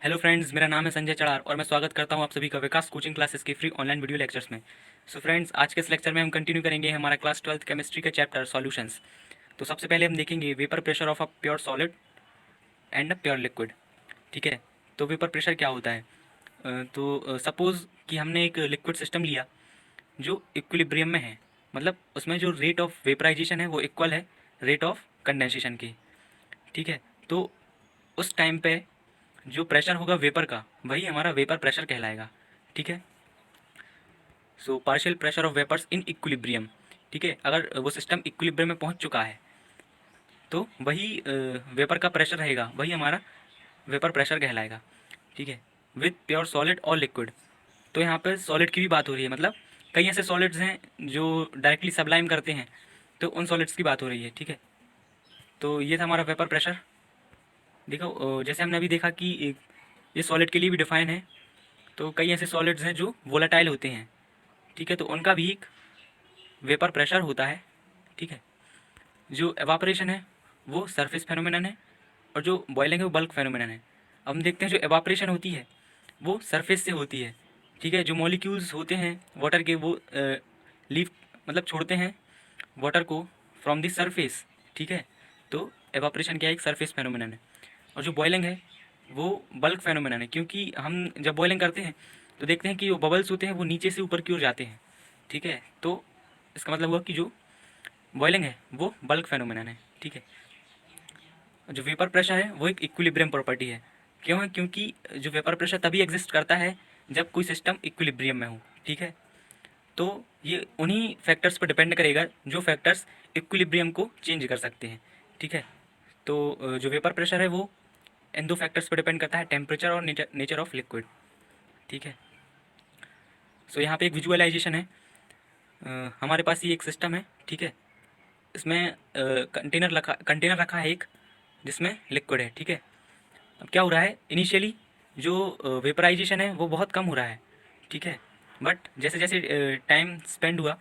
Hello friends, मेरा नाम है संजय चढ़ार और मैं स्वागत करता हूं आप सभी का विकास कोचिंग क्लासेस के फ्री ऑनलाइन वीडियो लेक्चर्स में। सो फ्रेंड्स, आज के इस लेक्चर में हम कंटिन्यू करेंगे हमारा क्लास 12th केमिस्ट्री का चैप्टर सॉल्यूशंस। तो सबसे पहले हम देखेंगे vapour pressure of a pure solid and a pure liquid. ठीक है, तो वेपर प्रेशर क्या होता है? तो सपोज़ कि हमने एक लिक्विड सिस्टम लिया जो इक्विलिब्रियम में है, मतलब उसमें जो रेट ऑफ वेपराइजेशन है वो इक्वल है रेट ऑफ कंडेंसेशन के। ठीक है, तो उस टाइम पे जो प्रेशर होगा वेपर का, वही हमारा वेपर प्रेशर कहलाएगा। ठीक है, so partial pressure of vapours in equilibrium. ठीक है, अगर वो सिस्टम इक्विलिब्रियम में पहुंच चुका है तो वही वेपर का प्रेशर रहेगा, वही हमारा वेपर प्रेशर कहलाएगा। ठीक है, विथ प्योर सॉलिड और लिक्विड। तो यहाँ पे सॉलिड की भी बात हो रही है, मतलब कई ऐसे सॉलिड्स हैं जो डायरेक्टली सब्लाइम करते हैं, तो उन सॉलिड्स की बात हो रही है। ठीक है, तो ये था हमारा वेपर प्रेशर। देखो, जैसे हमने अभी देखा कि ये सॉलिड के लिए भी डिफाइन है। तो कई ऐसे सॉलिड्स हैं जो वोलेटाइल होते हैं। ठीक है, तो उनका भी एक वेपर प्रेशर होता है। ठीक है, जो एवापोरेशन है वो सरफेस फेनोमेनन है और जो बॉइलिंग है वो बल्क फेनोमेनन है। अब हम देखते हैं जो एवापोरेशन होती है वो सरफेस से होती है। ठीक है, जो मॉलिक्यूल्स होते हैं वाटर के वो लीव मतलब छोड़ते हैं वाटर को फ्रॉम द सरफेस। ठीक है, तो एवापोरेशन क्या है, एक सरफेस फेनोमेनन है। और जो बॉइलिंग है वो बल्क फेनोमेनन है, क्योंकि हम जब बॉइलिंग करते हैं तो देखते हैं कि जो बबल्स होते हैं वो नीचे से ऊपर की ओर जाते हैं। ठीक है, तो इसका मतलब हुआ कि जो बॉइलिंग है वो बल्क फेनोमेनन है। ठीक है, जो वेपर प्रेशर है वो एक इक्विलिब्रियम प्रॉपर्टी है। क्यों है? क्योंकि जो वेपर प्रेशर तभी एग्जिस्ट करता है जब कोई सिस्टम इक्विलिब्रियम में हो। ठीक है, तो ये उन्हीं फैक्टर्स पर डिपेंड करेगा जो फैक्टर्स इक्विलिब्रियम को चेंज कर सकते हैं। ठीक है, तो जो वेपर प्रेशर है वो इन दो फैक्टर्स पर डिपेंड करता है, टेम्परेचर और नेचर ऑफ लिक्विड। ठीक है, सो यहाँ पे एक विजुअलाइजेशन है। हमारे पास ये एक सिस्टम है। ठीक है, इसमें कंटेनर रखा है एक, जिसमें लिक्विड है। ठीक है, अब क्या हो रहा है, इनिशियली जो वेपराइजेशन है वो बहुत कम हो रहा है। ठीक है, बट जैसे जैसे टाइम स्पेंड हुआ,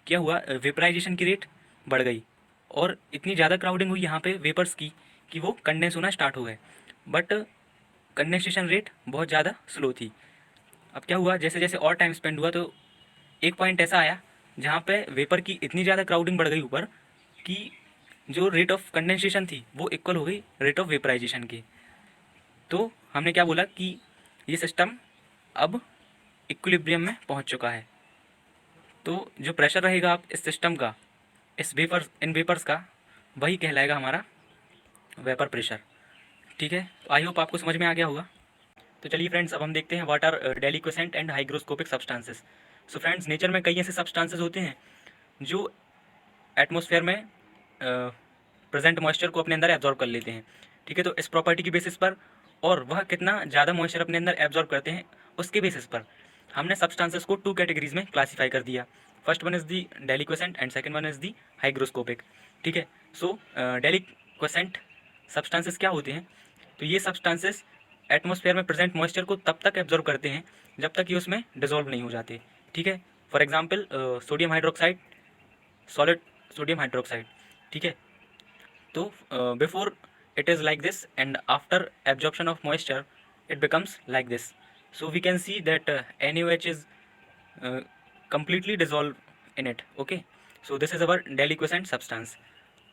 क्या हुआ, वेपराइजेशन की रेट बढ़ गई और इतनी ज़्यादा क्राउडिंग हुई यहाँ पे वेपर्स की कि वो कंडेंस होना स्टार्ट हो गए। बट कंडेंसेशन रेट बहुत ज़्यादा स्लो थी। अब क्या हुआ, जैसे जैसे और टाइम स्पेंड हुआ तो एक पॉइंट ऐसा आया जहाँ पे वेपर की इतनी ज़्यादा क्राउडिंग बढ़ गई ऊपर कि जो रेट ऑफ कंडेंसेशन थी वो इक्वल हो गई रेट ऑफ वेपराइजेशन की। तो हमने क्या बोला कि ये सिस्टम अब इक्विलिब्रियम में पहुंच चुका है। तो जो प्रेशर रहेगा आप इस सिस्टम का, इस वेपर्स इन वेपर्स का, वही कहलाएगा हमारा वेपर प्रेशर। ठीक है, तो आई होप आपको समझ में आ गया होगा। तो चलिए फ्रेंड्स, अब हम देखते हैं what are deliquescent and hygroscopic substances. So friends, nature में कई ऐसे सब्सटेंसेस होते हैं जो एटमॉस्फेयर में प्रेजेंट मॉइस्चर को अपने अंदर एब्जॉर्ब कर लेते हैं। ठीक है, तो इस प्रॉपर्टी की बेसिस पर और वह कितना ज़्यादा मॉइस्चर अपने अंदर एब्जॉर्ब करते हैं उसके बेसिस पर हमने सब्सटेंसेस को टू कैटेगरीज में क्लासीफाई कर दिया। First one is the deliquescent and second one is the hygroscopic. ठीक है, सो डेलिक्वेसेंट सब्सटेंसेस क्या होते हैं? तो ये सब्सटेंसेस एटमॉस्फेयर में प्रेजेंट मॉइस्चर को तब तक एब्जॉर्ब करते हैं जब तक ये उसमें डिजोल्व नहीं हो जाते। ठीक है, for example sodium hydroxide, solid sodium hydroxide. ठीक है, तो before it is like this and after absorption of moisture it becomes like this. So we can see that NaOH is uh, completely dissolved in it. Okay, so this is our deliquescent substance.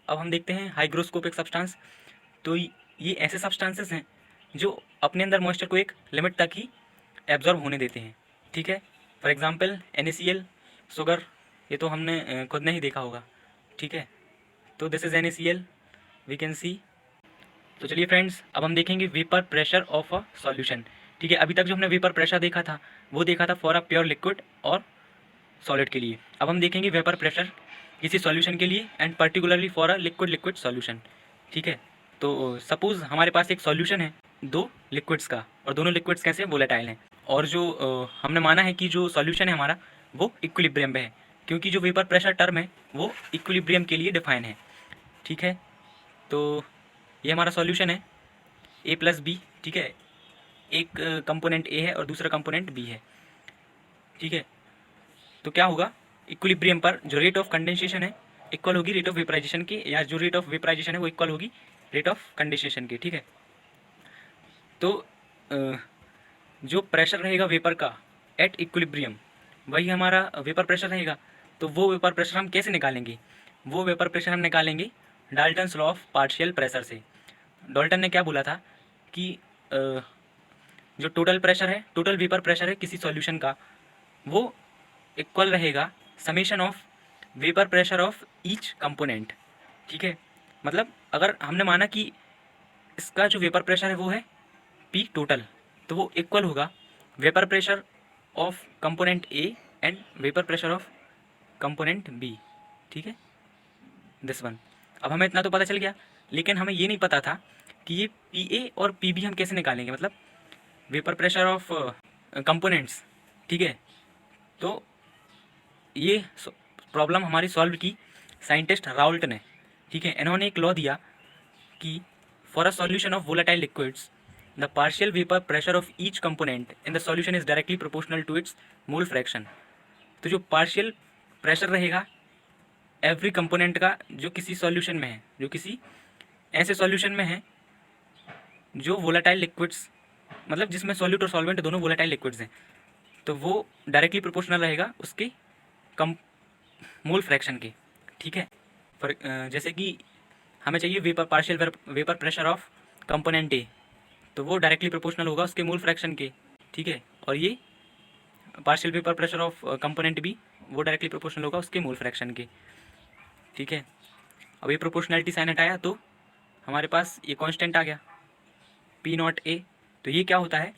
अब हम देखते हैं hygroscopic substance. तो ये ऐसे substances हैं जो अपने अंदर मॉइस्चर को एक लिमिट तक ही एब्जॉर्ब होने देते हैं। ठीक है, फॉर एग्जांपल NaCl, शुगर, ये तो हमने खुद ने ही देखा होगा। ठीक है, तो this is NaCl, we can see. तो चलिए फ्रेंड्स, अब हम देखेंगे vapour pressure of a solution. ठीक है, अभी तक जो हमने वेपर प्रेशर देखा था वो देखा था फॉर अ प्योर लिक्विड और सॉलिड के लिए। अब हम देखेंगे वेपर प्रेशर किसी सॉल्यूशन के लिए and particularly for a liquid liquid solution. ठीक है, तो सपोज़ हमारे पास एक सॉल्यूशन है दो लिक्विड्स का, और दोनों लिक्विड्स कैसे वोलेटाइल हैं, और जो हमने माना है कि जो सॉल्यूशन है हमारा वो इक्विलिब्रियम में है, क्योंकि जो वेपर प्रेशर टर्म है वो इक्विलिब्रियम के लिए डिफाइन है। ठीक है, तो ये हमारा सॉल्यूशन है A+B। ठीक है, एक कंपोनेंट ए है और दूसरा कंपोनेंट बी है। ठीक है, तो क्या होगा, इक्विलिब्रियम पर जो रेट ऑफ कंडेंसेशन है इक्वल होगी रेट ऑफ वेपराइजेशन की, या जो रेट ऑफ वेपराइजेशन है वो इक्वल होगी रेट ऑफ कंडेंसेशन की। ठीक है, तो जो प्रेशर रहेगा वेपर का एट इक्विलिब्रियम, वही हमारा वेपर प्रेशर रहेगा। तो वो वेपर प्रेशर हम कैसे निकालेंगे? वो वेपर प्रेशर हम निकालेंगे Dalton's law of partial pressure से। डाल्टन ने क्या बोला था कि जो टोटल प्रेशर है, टोटल वेपर प्रेशर है किसी सॉल्यूशन का, वो इक्वल रहेगा summation of vapour pressure of each component. ठीक है, मतलब अगर हमने माना कि इसका जो वेपर प्रेशर है वो है पी टोटल, तो वो इक्वल होगा vapour pressure of component A and vapour pressure of component B. ठीक है, दिस वन। अब हमें इतना तो पता चल गया, लेकिन हमें ये नहीं पता था कि ये पी ए और पी बी हम कैसे निकालेंगे, मतलब वेपर प्रेशर ऑफ कंपोनेंट्स। ठीक है, तो ये प्रॉब्लम हमारी सॉल्व की साइंटिस्ट राउल्ट ने। ठीक है, इन्होंने एक लॉ दिया कि for a solution of volatile liquids the partial vapour pressure of each component in the solution is directly proportional to its mole fraction. तो जो पार्शियल प्रेशर रहेगा एवरी कंपोनेंट का जो किसी सॉल्यूशन में है, जो किसी ऐसे सॉल्यूशन में है जो वोलेटाइल लिक्विड्स, मतलब जिसमें सॉल्यूट और सॉल्वेंट दोनों वोलेटाइल लिक्विड्स हैं, तो वो डायरेक्टली प्रोपोर्शनल रहेगा उसके कम मोल फ्रैक्शन के। ठीक है, फॉर जैसे कि हमें चाहिए vapour partial vapour pressure of component ए, तो वो डायरेक्टली प्रोपोर्शनल होगा उसके मोल फ्रैक्शन के। ठीक है, और ये partial vapour pressure of component B, वो डायरेक्टली प्रोपोर्शनल होगा उसके मोल फ्रैक्शन के। ठीक है, अब ये प्रोपोर्शनलिटी साइन हटाया तो हमारे पास ये कांस्टेंट आ गया पी नॉट ए। तो ये क्या होता है,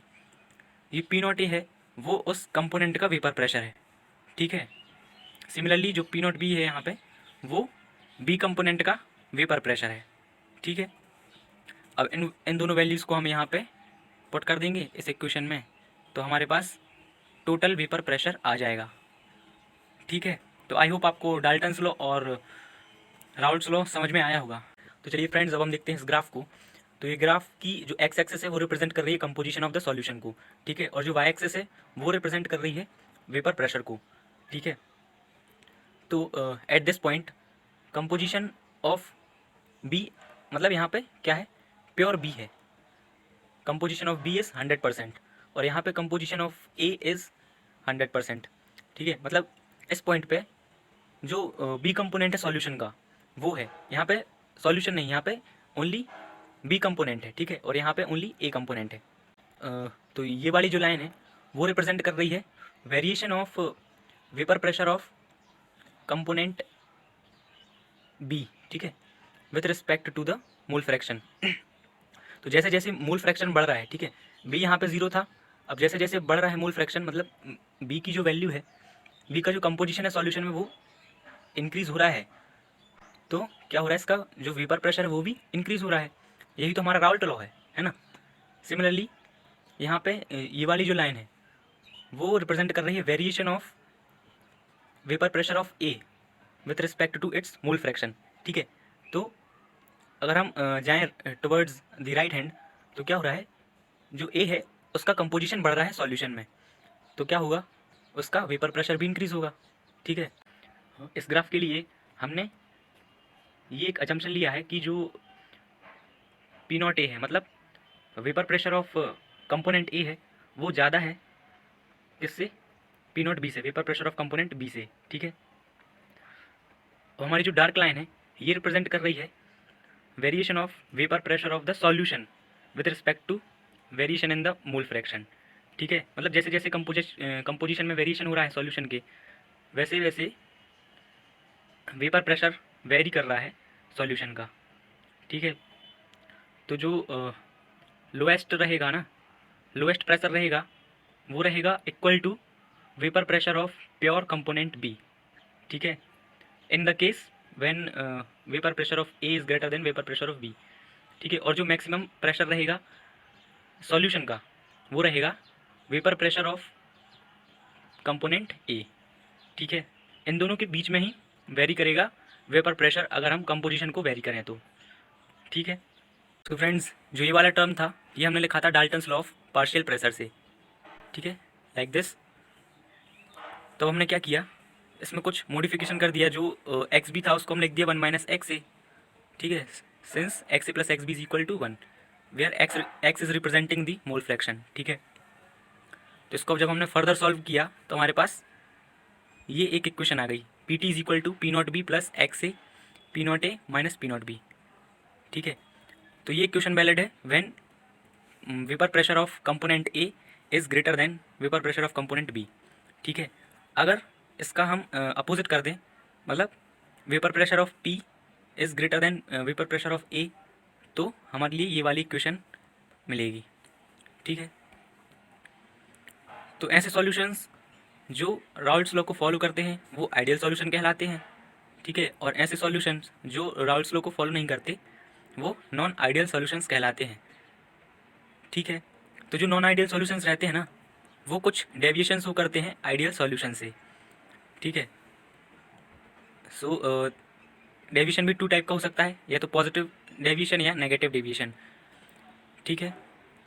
ये पी नॉट ए है वो उस कंपोनेंट का वेपर प्रेशर है। ठीक है, सिमिलरली जो पी नॉट बी है यहाँ पे वो बी कंपोनेंट का वेपर प्रेशर है। ठीक है, अब इन दोनों वैल्यूज़ को हम यहाँ पे पुट कर देंगे इस इक्वेशन में, तो हमारे पास टोटल वेपर प्रेशर आ जाएगा। ठीक है, तो आई होप आपको डाल्टन्स लॉ और राउल्ट्स लॉ समझ में आया होगा। तो चलिए फ्रेंड्स, अब हम देखते हैं इस ग्राफ को। तो ये ग्राफ की जो एक्स एक्सेस है वो रिप्रेजेंट कर रही है कंपोजिशन ऑफ द सॉल्यूशन को। ठीक है, और जो वाई एक्सेस है वो रिप्रेजेंट कर रही है वेपर प्रेशर को। ठीक है, तो at this point composition of B, मतलब यहाँ पे क्या है, प्योर बी है। कंपोजिशन ऑफ बी इज़ 100% और यहाँ पे कंपोजिशन ऑफ ए इज़ 100%। ठीक है, मतलब इस पॉइंट पे जो बी कंपोनेंट है सॉल्यूशन का वो है, यहाँ पे सॉल्यूशन नहीं, यहाँ पे ओनली बी कंपोनेंट है। ठीक है, और यहाँ पे ओनली ए कंपोनेंट है। तो ये वाली जो लाइन है वो रिप्रेजेंट कर रही है variation of vapour pressure of component B. ठीक है, with respect to the mole fraction. तो जैसे जैसे मोल फ्रैक्शन बढ़ रहा है, ठीक है, बी यहाँ पे 0 था, अब जैसे जैसे बढ़ रहा है मोल फ्रैक्शन, मतलब बी की जो वैल्यू है, बी का जो कंपोजिशन है सॉल्यूशन में वो इंक्रीज़ हो रहा है, तो क्या हो रहा है, इसका जो वेपर प्रेशर है वो भी इंक्रीज़ हो रहा है। यही तो हमारा राउल्ट लॉ है ना। सिमिलरली यहाँ पे ये वाली जो लाइन है वो रिप्रेजेंट कर रही है variation of vapour pressure of A with respect to its mole fraction. ठीक है, तो अगर हम जाएँ टुवर्ड्स द राइट हैंड, तो क्या हो रहा है, जो ए है उसका कंपोजिशन बढ़ रहा है सॉल्यूशन में, तो क्या होगा, उसका वेपर प्रेशर भी इंक्रीज़ होगा। ठीक है, इस ग्राफ के लिए हमने ये एक अजम्पशन लिया है कि जो पी नॉट ए है, मतलब vapour pressure of component A है, वो ज़्यादा है किससे, पी नॉट बी से, vapour pressure of component B से। ठीक है, और हमारी जो डार्क लाइन है ये रिप्रेजेंट कर रही है variation of vapour pressure of the solution with respect to variation in the mole fraction. ठीक है, मतलब जैसे जैसे कंपोजिशन में वेरिएशन हो रहा है सॉल्यूशन के, वैसे वैसे वेपर प्रेशर वेरी कर रहा है सॉल्यूशन का। ठीक है, तो जो लोएस्ट रहेगा ना, लोएस्ट प्रेशर रहेगा वो रहेगा equal to vapour pressure of pure component B. ठीक है, in the case when vapour pressure of A is greater than vapour pressure of B. ठीक है, और जो मैक्सिमम प्रेशर रहेगा सॉल्यूशन का वो रहेगा वेपर प्रेशर ऑफ कंपोनेंट ए। ठीक है, इन दोनों के बीच में ही वेरी करेगा वेपर प्रेशर अगर हम कंपोजिशन को वेरी करें तो। ठीक है, तो फ्रेंड्स, जो ये वाला टर्म था ये हमने लिखा था Dalton's law of partial pressure से। ठीक है, लाइक दिस। तो हमने क्या किया, इसमें कुछ मॉडिफिकेशन कर दिया, जो एक्स बी था उसको हम लिख दिया 1 - एक्स ए। ठीक है, since X A plus X B is equal to 1। Where X is representing the mole fraction. ठीक है, तो इसको जब हमने फर्दर सॉल्व किया तो हमारे पास ये एक इक्वेशन आ गई, P T is equal to P not B plus X A P not A minus P not B. ठीक है, तो ये इक्वेशन वैलिड है when vapour pressure of component A is greater than vapour pressure of component B. ठीक है, अगर इसका हम अपोजिट कर दें, मतलब vapour pressure of P is greater than vapour pressure of A, तो हमारे लिए ये वाली इक्वेशन मिलेगी। ठीक है, तो ऐसे सॉल्यूशंस जो राउल्ट्स लॉ को फॉलो करते हैं वो आइडियल सॉल्यूशन कहलाते हैं। ठीक है, और ऐसे सॉल्यूशंस जो राउल्ट्स लॉ को फॉलो नहीं करते वो नॉन आइडियल सॉल्यूशंस कहलाते हैं। ठीक है, तो जो नॉन आइडियल सॉल्यूशंस रहते हैं ना, वो कुछ डेविएशंस वो करते हैं आइडियल सॉल्यूशन से। ठीक है, सो डेविएशन भी टू टाइप का हो सकता है, या तो पॉजिटिव डेविएशन या नेगेटिव डेविएशन। ठीक है,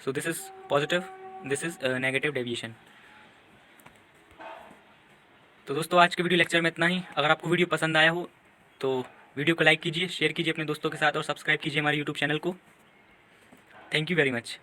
so this is positive, this is negative deviation. तो दोस्तों आज के वीडियो लेक्चर में इतना ही। अगर आपको वीडियो पसंद आया हो तो वीडियो को लाइक कीजिए, शेयर कीजिए अपने दोस्तों के साथ और सब्सक्राइब कीजिए हमारे यूट्यूब चैनल को। Thank you very much.